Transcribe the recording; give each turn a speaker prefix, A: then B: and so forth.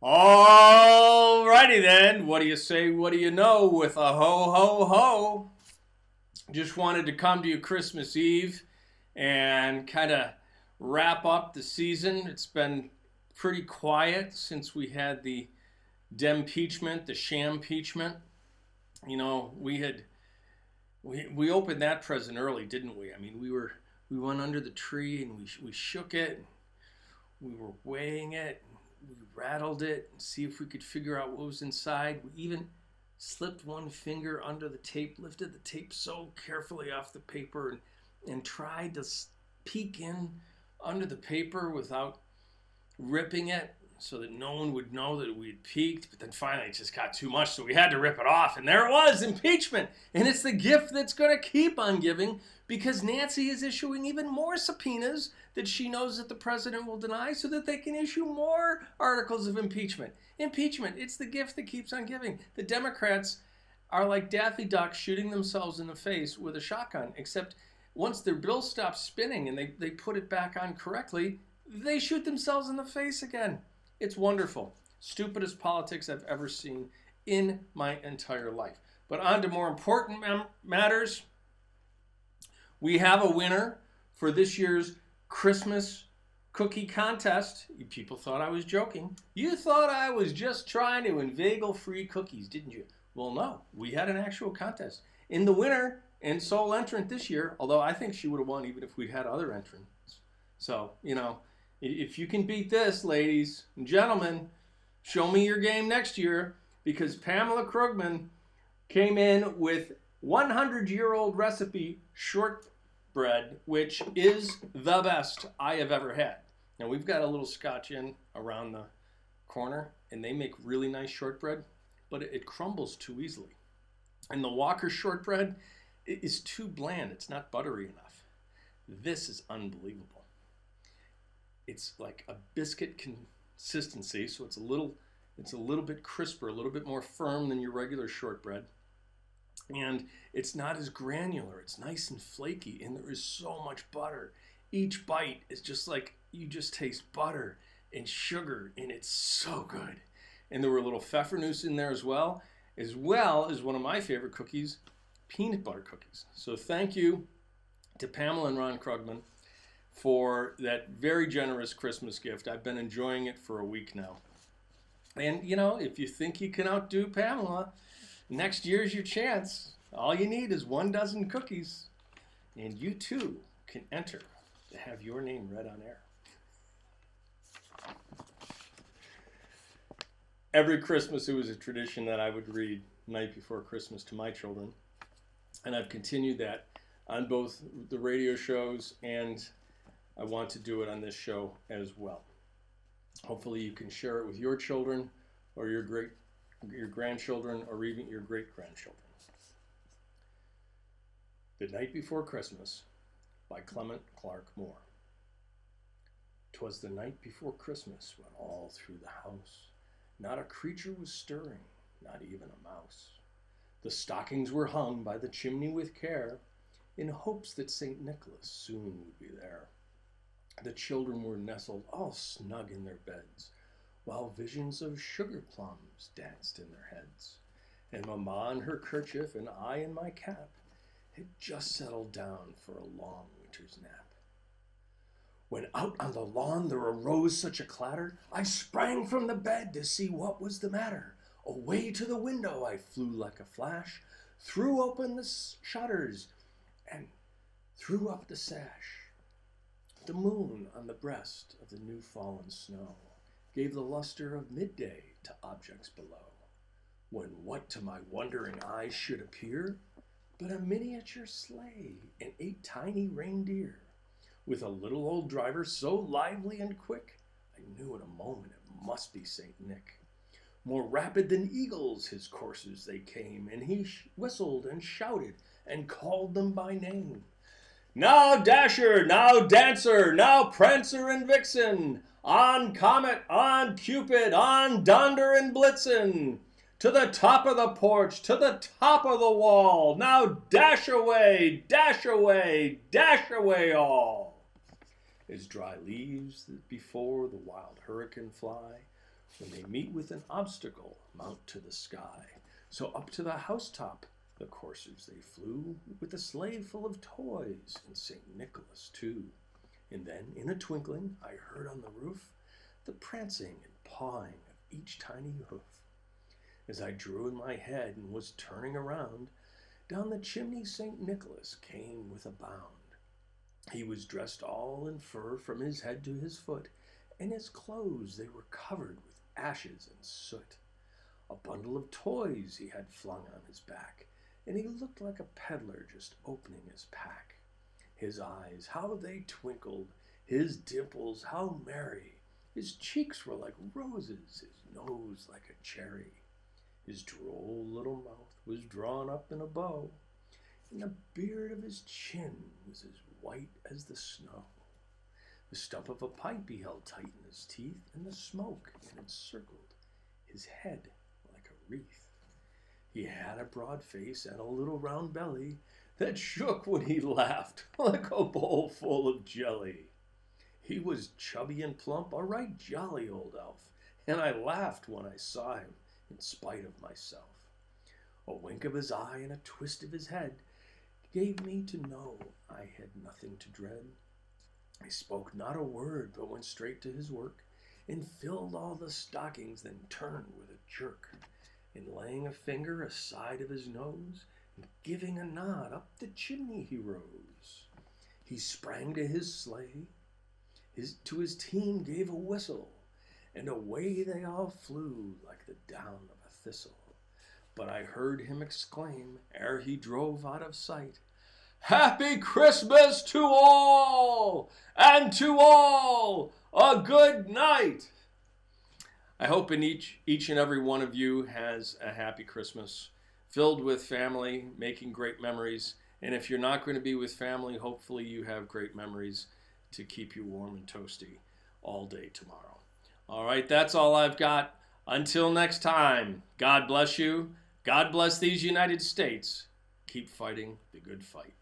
A: Alrighty then, what do you say, what do you know with a ho ho ho? Just wanted to come to you Christmas Eve and kind of wrap up the season. It's been pretty quiet since we had the dempeachment, the sham-peachment. You know, we opened that present early, didn't we? I mean, we went under the tree and we shook it. We were weighing it. We rattled it and see if we could figure out what was inside. We even slipped one finger under the tape, lifted the tape so carefully off the paper and tried to peek in under the paper without ripping it so that no one would know that we had peeked. But then finally it just got too much, so we had to rip it off. And there it was, impeachment. And it's the gift that's going to keep on giving, because Nancy is issuing even more subpoenas that she knows that the president will deny so that they can issue more articles of impeachment. Impeachment, it's the gift that keeps on giving. The Democrats are like Daffy Duck shooting themselves in the face with a shotgun, except once their bill stops spinning and they put it back on correctly, they shoot themselves in the face again. It's wonderful. Stupidest politics I've ever seen in my entire life. But on to more important matters. We have a winner for this year's Christmas cookie contest. You people thought I was joking. You thought I was just trying to inveigle free cookies, didn't you? Well, no. We had an actual contest. In the winner and sole entrant this year, although I think she would have won even if we'd had other entrants. So, you know, if you can beat this, ladies and gentlemen, show me your game next year, because Pamela Krugman came in with 100-year-old recipe shortbread, which is the best I have ever had. Now, we've got a little Scotch Inn around the corner, and they make really nice shortbread, but it crumbles too easily. And the Walker shortbread is too bland. It's not buttery enough. This is unbelievable. It's like a biscuit consistency, so it's a little bit crisper, a little bit more firm than your regular shortbread. And it's not as granular. It's nice and flaky, and there is so much butter. Each bite is just like you just taste butter and sugar, and it's so good. And there were a little pfeffernusse in there as well as one of my favorite cookies, peanut butter cookies. So thank you to Pamela and Ron Krugman for that very generous Christmas gift. I've been enjoying it for a week now. And, you know, if you think you can outdo Pamela, next year's your chance. All you need is 1 dozen cookies, and you too can enter to have your name read on air. Every Christmas, it was a tradition that I would read Night Before Christmas to my children, and I've continued that on both the radio shows, and I want to do it on this show as well. Hopefully you can share it with your children or your grandchildren, or even your great-grandchildren. The Night Before Christmas by Clement Clark Moore. 'Twas the night before Christmas, when all through the house not a creature was stirring, not even a mouse. The stockings were hung by the chimney with care, in hopes that St. Nicholas soon would be there. The children were nestled all snug in their beds, while visions of sugar plums danced in their heads. And Mamma in her kerchief and I in my cap had just settled down for a long winter's nap. When out on the lawn there arose such a clatter, I sprang from the bed to see what was the matter. Away to the window I flew like a flash, threw open the shutters, and threw up the sash. The moon on the breast of the new fallen snow gave the luster of midday to objects below, when what to my wondering eyes should appear but a miniature sleigh and 8 tiny reindeer, with a little old driver so lively and quick, I knew in a moment it must be Saint Nick. More rapid than eagles his coursers they came, and he whistled and shouted and called them by name. Now Dasher, now Dancer, now Prancer and Vixen, on Comet, on Cupid, on Donder and Blitzen, to the top of the porch, to the top of the wall, now dash away, dash away, dash away all. As dry leaves that before the wild hurricane fly, When they meet with an obstacle, mount to the sky. So up to the housetop the coursers they flew, with a sleigh full of toys, and St. Nicholas too. And then, in a twinkling, I heard on the roof the prancing and pawing of each tiny hoof. As I drew in my head and was turning around, down the chimney St. Nicholas came with a bound. He was dressed all in fur from his head to his foot, and his clothes they were covered with ashes and soot. A bundle of toys he had flung on his back, and he looked like a peddler just opening his pack. His eyes, how they twinkled, his dimples, how merry. His cheeks were like roses, his nose like a cherry. His droll little mouth was drawn up in a bow, and the beard of his chin was as white as the snow. The stump of a pipe he held tight in his teeth, and the smoke encircled his head like a wreath. He had a broad face and a little round belly that shook when he laughed like a bowl full of jelly. He was chubby and plump, a right jolly old elf, and I laughed when I saw him in spite of myself. A wink of his eye and a twist of his head gave me to know I had nothing to dread. He spoke not a word, but went straight to his work, and filled all the stockings, then turned with a jerk, and laying a finger aside of his nose, and giving a nod, up the chimney he rose. He sprang to his sleigh, to his team gave a whistle, and away they all flew like the down of a thistle. But I heard him exclaim, ere he drove out of sight, "Happy Christmas to all, and to all a good night." I hope in each and every one of you has a happy Christmas, filled with family, making great memories. And if you're not going to be with family, hopefully you have great memories to keep you warm and toasty all day tomorrow. All right, that's all I've got. Until next time, God bless you. God bless these United States. Keep fighting the good fight.